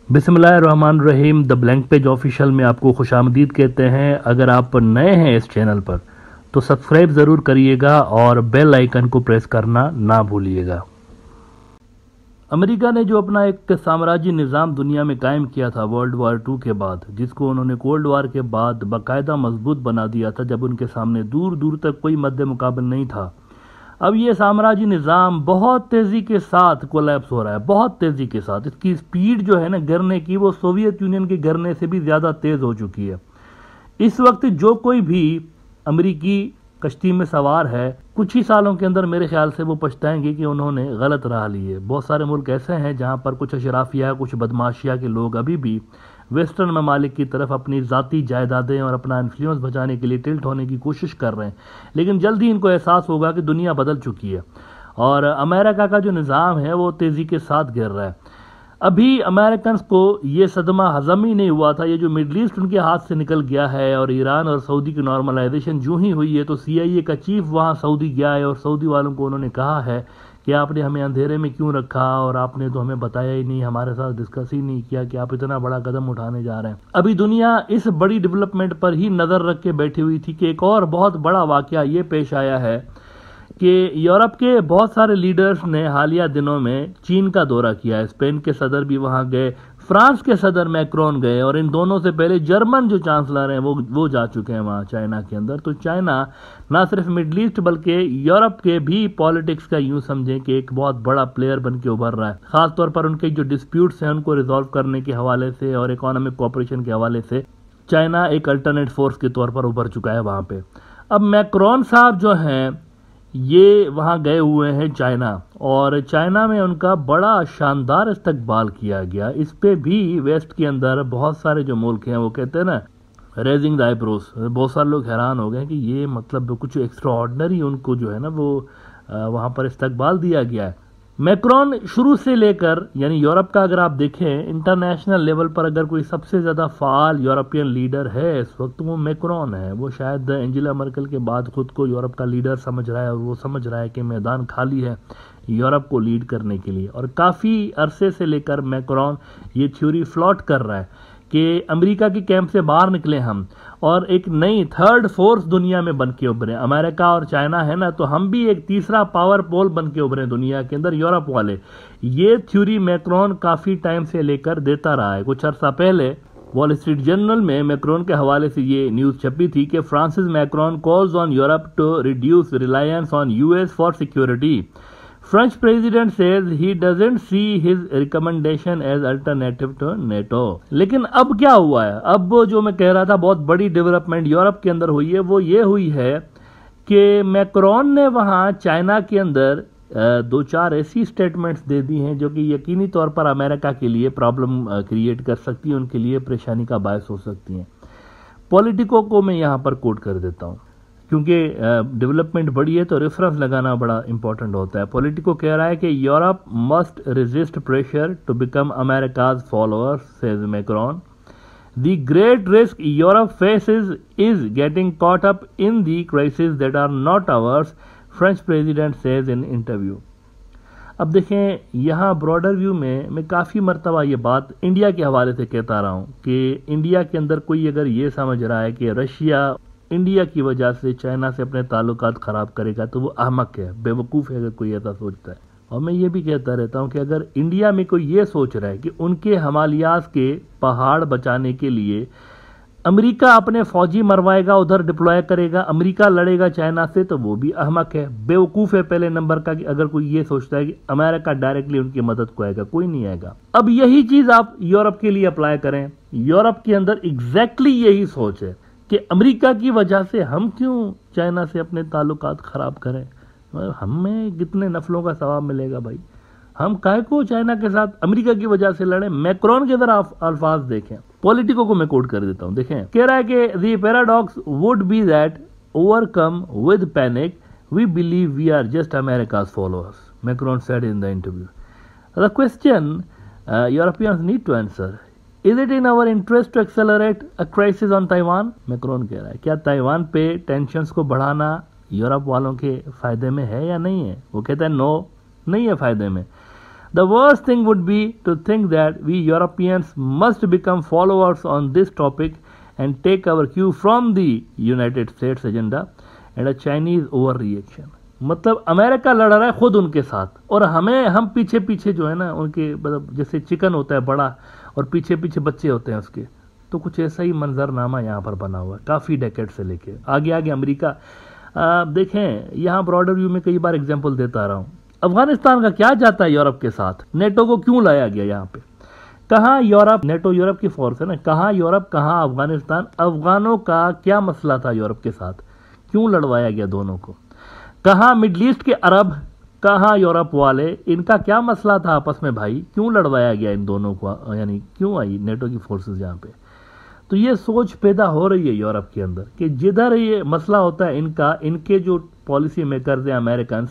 बिस्मिल्लाहिर्रहमानिर्रहीम। The blank page official में आपको खुशामदीद कहते हैं। अगर आप नए हैं इस चैनल पर तो सब्सक्राइब ज़रूर करिएगा और बेल आइकन को प्रेस करना ना भूलिएगा। अमेरिका ने जो अपना एक साम्राज्य निज़ाम दुनिया में कायम किया था वर्ल्ड वार 2 के बाद, जिसको उन्होंने कोल्ड वार के बाद बाकायदा मजबूत बना दिया था, जब उनके सामने दूर दूर तक कोई मद्दे मुकाबल नहीं था। अब ये साम्राज्य निज़ाम बहुत तेज़ी के साथ कोलैप्स हो रहा है, बहुत तेज़ी के साथ। इसकी स्पीड जो है ना गिरने की, वो सोवियत यूनियन के गिरने से भी ज़्यादा तेज़ हो चुकी है। इस वक्त जो कोई भी अमेरिकी कश्ती में सवार है, कुछ ही सालों के अंदर मेरे ख्याल से वो पछताएंगे कि उन्होंने गलत राह ली है। बहुत सारे मुल्क ऐसे हैं जहां पर कुछ अशराफिया, कुछ बदमाशिया के लोग अभी भी वेस्टर्न ममालिक की तरफ अपनी ज़ाती जायदादें और अपना इन्फ्लुएंस बचाने के लिए टिल्ट होने की कोशिश कर रहे हैं, लेकिन जल्द ही इनको एहसास होगा कि दुनिया बदल चुकी है और अमेरिका का जो निज़ाम है वो तेज़ी के साथ गिर रहा है। अभी अमेरिकन को ये सदमा हजम ही नहीं हुआ था। ये जो मिडल ईस्ट उनके हाथ से निकल गया है और ईरान और सऊदी की नॉर्मलाइजेशन जो ही हुई है, तो CIA का चीफ वहाँ सऊदी गया है और सऊदी वालों को उन्होंने कहा है कि आपने हमें अंधेरे में क्यों रखा और आपने तो हमें बताया ही नहीं, हमारे साथ डिस्कस ही नहीं किया कि आप इतना बड़ा कदम उठाने जा रहे हैं। अभी दुनिया इस बड़ी डेवलपमेंट पर ही नज़र रख के बैठी हुई थी कि एक और बहुत बड़ा वाकया ये पेश आया है कि यूरोप के बहुत सारे लीडर्स ने हालिया दिनों में चीन का दौरा किया है। स्पेन के सदर भी वहां गए, फ्रांस के सदर मैक्रोन गए और इन दोनों से पहले जर्मन जो चांसलर हैं वो जा चुके हैं वहां चाइना के अंदर। तो चाइना ना सिर्फ मिडल ईस्ट बल्कि यूरोप के भी पॉलिटिक्स का यूं समझें कि एक बहुत बड़ा प्लेयर बन के उभर रहा है। खासतौर पर उनके जो डिस्प्यूट्स हैं उनको रिजॉल्व करने के हवाले से और इकोनॉमिक कोऑपरेशन के हवाले से चाइना एक अल्टरनेट फोर्स के तौर पर उभर चुका है वहां पे। अब मैक्रोन साहब जो हैं ये वहाँ गए हुए हैं चाइना, और चाइना में उनका बड़ा शानदार इस्तकबाल किया गया। इस पे भी वेस्ट के अंदर बहुत सारे जो मुल्क हैं वो कहते हैं ना, रेजिंग द आईब्रोज। बहुत सारे लोग हैरान हो गए कि ये मतलब कुछ एक्स्ट्रा ऑर्डिनरी उनको जो है ना वो वहाँ पर इस्तकबाल दिया गया है। मैक्रोन शुरू से लेकर, यानी यूरोप का अगर आप देखें इंटरनेशनल लेवल पर अगर कोई सबसे ज़्यादा फ़ाल यूरोपियन लीडर है इस वक्त, वो मैक्रोन है। वो शायद एंजेला मर्केल के बाद खुद को यूरोप का लीडर समझ रहा है और वो समझ रहा है कि मैदान खाली है यूरोप को लीड करने के लिए। और काफ़ी अरसे से लेकर मैक्रोन ये थ्योरी फ्लॉट कर रहा है कि अमेरिका के कैंप से बाहर निकले हम और एक नई थर्ड फोर्स दुनिया में बन के उभरे। अमेरिका और चाइना है ना, तो हम भी एक तीसरा पावर पोल बन के उभरे दुनिया के अंदर, यूरोप वाले। ये थ्योरी मैक्रोन काफ़ी टाइम से लेकर देता रहा है। कुछ अर्सा पहले वॉल स्ट्रीट जर्नल में मैक्रोन के हवाले से ये न्यूज़ छपी थी कि France's Macron calls on Europe to reduce reliance on US for security. French president says he doesn't see his recommendation as alternative to NATO। लेकिन अब क्या हुआ है? अब जो मैं कह रहा था बहुत बड़ी डेवलपमेंट यूरोप के अंदर हुई है, वो ये हुई है कि मैक्रोन ने वहाँ चाइना के अंदर दो चार ऐसी स्टेटमेंट्स दे दी हैं जो कि यकीनी तौर पर अमेरिका के लिए प्रॉब्लम क्रिएट कर सकती है, उनके लिए परेशानी का बायस हो सकती हैं। पॉलिटिको को मैं यहाँ पर कोट कर देता हूँ क्योंकि डेवलपमेंट बड़ी है तो रेफरेंस लगाना बड़ा इंपॉर्टेंट होता है। पॉलिटिको कह रहा है कि Europe must resist pressure to become America's followers, says Macron. The great risk Europe faces is getting caught up in the crisis that are not ours, French president says in interview. अब देखें, यहाँ broader view में मैं काफ़ी मरतबा ये बात India के हवाले से कहता रहा हूँ कि इंडिया के अंदर कोई अगर ये समझ रहा है कि रशिया इंडिया की वजह से चाइना से अपने ताल्लुकात ख़राब करेगा तो वो अहमक है, बेवकूफ़ है अगर कोई ऐसा सोचता है। और मैं ये भी कहता रहता हूँ कि अगर इंडिया में कोई ये सोच रहा है कि उनके हिमालयाज़ के पहाड़ बचाने के लिए अमेरिका अपने फौजी मरवाएगा, उधर डिप्लॉय करेगा, अमेरिका लड़ेगा चाइना से, तो वो भी अहमक है, बेवकूफ़ है पहले नंबर का। कि अगर कोई ये सोचता है कि अमेरिका डायरेक्टली उनकी मदद को आएगा, कोई नहीं आएगा। अब यही चीज़ आप यूरोप के लिए अप्लाई करें। यूरोप के अंदर एग्जैक्टली यही सोच है कि अमेरिका की वजह से हम क्यों चाइना से अपने ताल्लुकात ख़राब करें, हमें कितने नफलों का सवाब मिलेगा भाई, हम काहे को चाइना के साथ अमेरिका की वजह से लड़े। मैक्रोन के तरह अल्फाज देखें, पॉलिटिको को मैं कोट कर देता हूं, देखें। कह रहा है कि the paradox would be that overcome with panic we believe we are just America's followers, Macron said in the interview. The question Europeans need to answer, is it in our interest to accelerate a crisis on Taiwan. Macron कह रहा है क्या Taiwan पे tensions को बढ़ाना Europe वालों के फायदे में है या नहीं है। वो कहता है नो, नहीं है फायदे में। The worst thing would be to think that we Europeans must become followers on this topic and take our cue from the United States agenda and a Chinese overreaction. मतलब अमेरिका लड़ रहा है खुद उनके साथ और हम पीछे पीछे जो है ना उनके, मतलब जैसे चिकन होता है बड़ा और पीछे पीछे बच्चे होते हैं उसके, तो कुछ ऐसा ही मंजरनामा यहाँ पर बना हुआ है काफ़ी डेकेड से लेके आगे आगे अमेरिका। देखें यहाँ ब्रॉडर व्यू में कई बार एग्जांपल देता रहा हूँ, अफगानिस्तान का क्या जाता है यूरोप के साथ, नेटो को क्यों लाया गया यहाँ पे, कहाँ यूरोप, नेटो यूरोप की फोर्स है ना, कहाँ यूरोप कहाँ अफगानिस्तान, अफगानों का क्या मसला था यूरोप के साथ, क्यों लड़वाया गया दोनों को, कहाँ मिडल ईस्ट के अरब, कहाँ यूरोप वाले, इनका क्या मसला था आपस में भाई, क्यों लड़वाया गया इन दोनों को, यानी क्यों आई नेटो की फोर्सेस यहाँ पे। तो ये सोच पैदा हो रही है यूरोप के अंदर कि जिधर ये मसला होता है इनका, इनके जो पॉलिसी मेकर्स हैं अमेरिकन,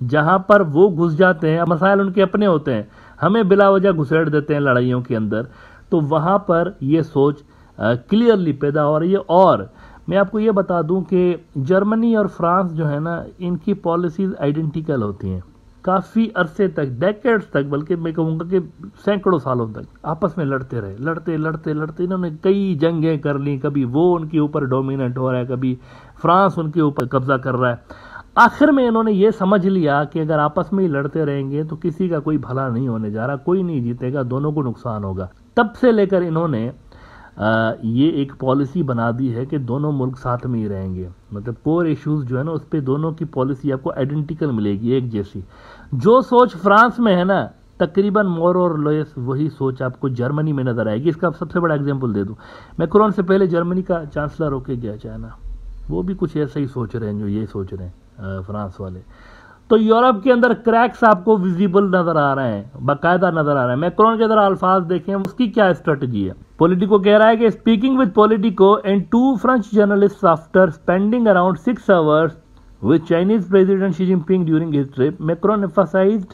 जहां पर वो घुस जाते हैं, मसाइल उनके अपने होते हैं, हमें बिला वजह घुसेड़ देते हैं लड़ाइयों के अंदर, तो वहां पर ये सोच क्लियरली पैदा हो रही है। और मैं आपको ये बता दूं कि जर्मनी और फ्रांस जो है ना, इनकी पॉलिसीज आइडेंटिकल होती हैं काफ़ी अरसे तक, डेकेड्स तक, बल्कि मैं कहूँगा कि सैकड़ों सालों तक आपस में लड़ते रहे, लड़ते इन्होंने कई जंगें कर ली, कभी वो उनके ऊपर डोमिनेंट हो रहा है, कभी फ्रांस उनके ऊपर कब्जा कर रहा है। आखिर में इन्होंने ये समझ लिया कि अगर आपस में ही लड़ते रहेंगे तो किसी का कोई भला नहीं होने जा रहा, कोई नहीं जीतेगा, दोनों को नुकसान होगा। तब से लेकर इन्होंने ये एक पॉलिसी बना दी है कि दोनों मुल्क साथ में ही रहेंगे, मतलब कोर इश्यूज जो है ना उस पर दोनों की पॉलिसी आपको आइडेंटिकल मिलेगी, एक जैसी। जो सोच फ्रांस में है ना, तकरीबन मोर और लेस वही सोच आपको जर्मनी में नजर आएगी। इसका सबसे बड़ा एग्जांपल दे दूं, मैक्रोन से पहले जर्मनी का चांसलर होके गया चाइना, वो भी कुछ ऐसा ही सोच रहे हैं जो ये सोच रहे हैं फ्रांस वाले। तो यूरोप के अंदर क्रैक्स आपको विजिबल नजर आ रहे हैं, बाकायदा नजर आ रहे हैं। मैक्रोन के अंदर अल्फाज देखें, उसकी क्या स्ट्रेटजी है। पॉलिटिको कह रहा है कि speaking with Politico and 2 French journalists after spending around 6 hours with Chinese president Xi Jinping during his trip, Macron emphasized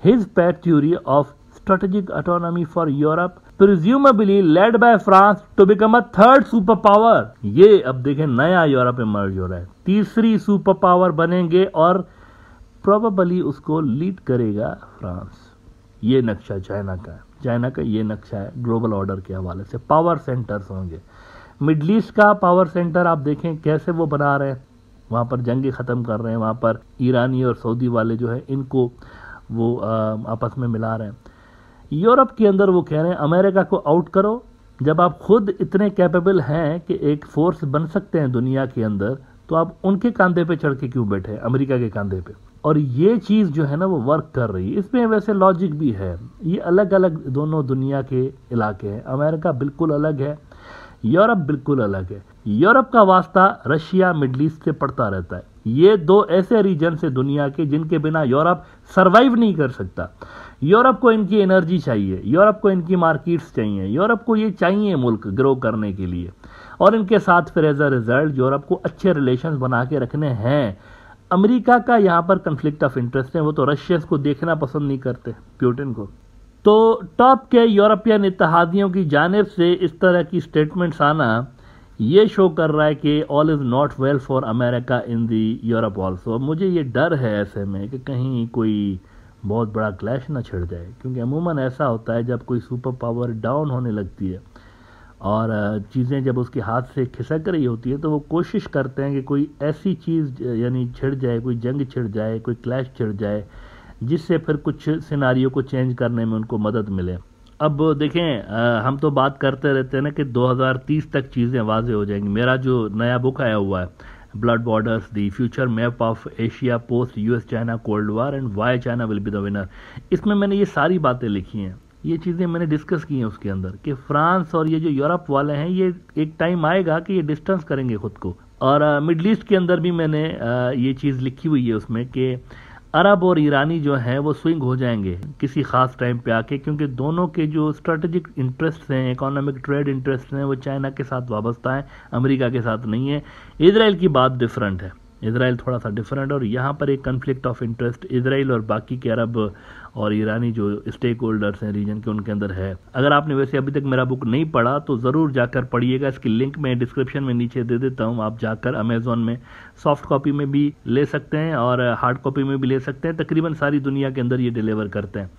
his pet theory of strategic autonomy for Europe, presumably led by France to become a third super power. ये अब देखें नया Europe emerge हो रहा है, तीसरी super power बनेंगे और प्रोबेबली उसको लीड करेगा फ्रांस। ये नक्शा चाइना का ये नक्शा है ग्लोबल ऑर्डर के हवाले से। पावर सेंटर्स होंगे, मिडल ईस्ट का पावर सेंटर आप देखें कैसे वो बना रहे हैं, वहाँ पर जंगे ख़त्म कर रहे हैं, वहाँ पर ईरानी और सऊदी वाले जो है इनको वो आपस में मिला रहे हैं। यूरोप के अंदर वो कह रहे हैं अमेरिका को आउट करो, जब आप खुद इतने कैपेबल हैं कि एक फोर्स बन सकते हैं दुनिया के अंदर, तो आप उनके कंधे पे चढ़ के क्यों बैठे, अमेरिका के कंधे पे। और ये चीज़ जो है ना वो वर्क कर रही है। इसमें वैसे लॉजिक भी है, ये अलग अलग दोनों दुनिया के इलाके हैं, अमेरिका बिल्कुल अलग है, यूरोप बिल्कुल अलग है। यूरोप का वास्ता रशिया मिडल ईस्ट से पड़ता रहता है। ये दो ऐसे रीजन से दुनिया के जिनके बिना यूरोप सरवाइव नहीं कर सकता। यूरोप को इनकी एनर्जी चाहिए, यूरोप को इनकी मार्केट्स चाहिए, यूरोप को ये चाहिए मुल्क ग्रो करने के लिए, और इनके साथ फिर एज अ रिजल्ट यूरोप को अच्छे रिलेशंस बना के रखने हैं। अमेरिका का यहाँ पर कन्फ्लिक्ट ऑफ इंटरेस्ट है, वो तो रशियंस को देखना पसंद नहीं करते, पुतिन को। तो टॉप के यूरोपियन इत्तेहादियों की जानिब से इस तरह की स्टेटमेंट्स आना ये शो कर रहा है कि all is not well for America in the Europe also. मुझे ये डर है ऐसे में कि कहीं कोई बहुत बड़ा क्लैश ना छिड़ जाए, क्योंकि अमूमन ऐसा होता है जब कोई सुपर पावर डाउन होने लगती है और चीज़ें जब उसके हाथ से खिसक रही होती है तो वो कोशिश करते हैं कि कोई ऐसी चीज़ यानी छिड़ जाए, कोई जंग छिड़ जाए, कोई क्लैश छिड़ जाए, जिससे फिर कुछ सिनारियो को चेंज करने में उनको मदद मिले। अब देखें हम तो बात करते रहते हैं ना कि 2030 तक चीज़ें वाज़ेह हो जाएंगी। मेरा जो नया बुक आया हुआ है blood borders the future map of Asia post US China cold war and why China will be the winner, इसमें मैंने ये सारी बातें लिखी हैं, ये चीज़ें मैंने डिस्कस की हैं उसके अंदर कि फ्रांस और ये जो यूरोप वाले हैं ये एक टाइम आएगा कि ये डिस्टेंस करेंगे खुद को। और मिडल ईस्ट के अंदर भी मैंने ये चीज़ लिखी हुई है उसमें कि अरब और ईरानी जो हैं वो स्विंग हो जाएंगे किसी ख़ास टाइम पे आके, क्योंकि दोनों के जो स्ट्रेटेजिक इंटरेस्ट हैं, इकोनॉमिक ट्रेड इंटरेस्ट हैं, वो चाइना के साथ वाबस्ता है, अमेरिका के साथ नहीं है। इजराइल की बात डिफरेंट है, इजराइल थोड़ा सा डिफरेंट, और यहाँ पर एक कन्फ्लिक्ट ऑफ इंटरेस्ट इजराइल और बाकी के अरब और ईरानी जो स्टेक होल्डर्स हैं रीजन के उनके अंदर है। अगर आपने वैसे अभी तक मेरा बुक नहीं पढ़ा तो ज़रूर जाकर पढ़िएगा, इसकी लिंक मैं डिस्क्रिप्शन में नीचे दे देता हूँ, आप जाकर अमेज़ॉन में सॉफ्ट कॉपी में भी ले सकते हैं और हार्ड कॉपी में भी ले सकते हैं, तकरीबन सारी दुनिया के अंदर ये डिलीवर करते हैं।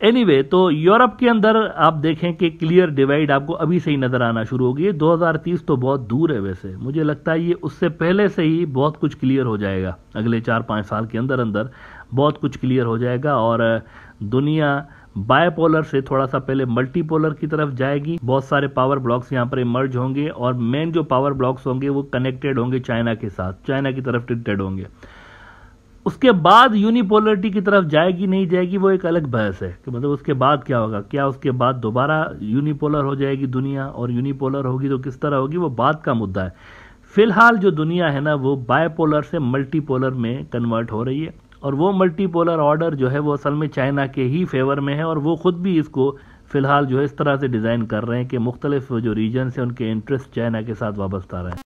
एनीवे तो यूरोप के अंदर आप देखें कि क्लियर डिवाइड आपको अभी से ही नजर आना शुरू होगी। 2030 तो बहुत दूर है, वैसे मुझे लगता है ये उससे पहले से ही बहुत कुछ क्लियर हो जाएगा। अगले 4-5 साल के अंदर अंदर बहुत कुछ क्लियर हो जाएगा और दुनिया बायपोलर से थोड़ा सा पहले मल्टीपोलर की तरफ जाएगी। बहुत सारे पावर ब्लॉक्स यहाँ पर इमर्ज होंगे और मेन जो पावर ब्लॉक्स होंगे वो कनेक्टेड होंगे चाइना के साथ, चाइना की तरफ टिल्टेड होंगे। उसके बाद यूनिपोलरिटी की तरफ जाएगी नहीं जाएगी वो एक अलग बहस है कि मतलब उसके बाद क्या होगा, क्या उसके बाद दोबारा यूनिपोलर हो जाएगी दुनिया, और यूनिपोलर होगी तो किस तरह होगी वो बात का मुद्दा है। फिलहाल जो दुनिया है ना वो बायपोलर से मल्टीपोलर में कन्वर्ट हो रही है और वो मल्टीपोलर ऑर्डर जो है वो असल में चाइना के ही फेवर में है और वो खुद भी इसको फिलहाल जो है इस तरह से डिज़ाइन कर रहे हैं कि मुख्तलिफ जो रीजन्स हैं उनके इंटरेस्ट चाइना के साथ वाबस्ता रहे हैं।